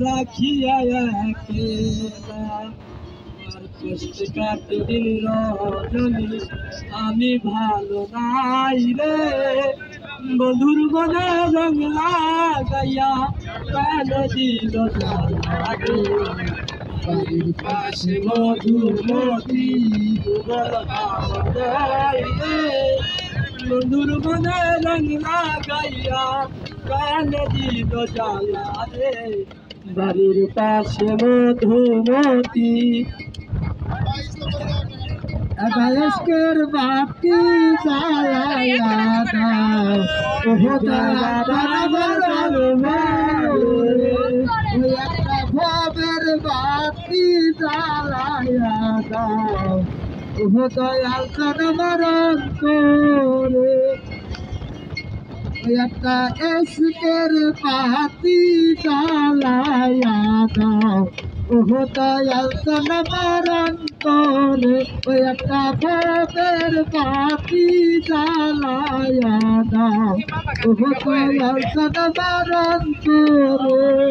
রাখিয়া একেলা আর কষ্ট কাটে দিন রজনী আমি ভালো নাই রে বন্ধুর মনে রং লাগাইয়া প্রাণ দিল জ্বালারে বাড়ির পাশে মধুমতি যুগল আমার রে বন্ধুর মনে রং লাগাইয়া প্রাণ দিল জ্বালারে বাড়ির পাশে মধুমতি আকাশের বাতি জ্বালাইয়া দাও ওহো একটা ভবের বাতি জ্বালাইয়া দাও ওহো দয়াল আমার অন্তরে একটা এসকের বাতি জ্বালাইয়া দাও ওহো দয়াল আমার অন্তরে একটা ভবের বাতি জ্বালাইয়া দাও ওহো দয়াল আমার অন্তরে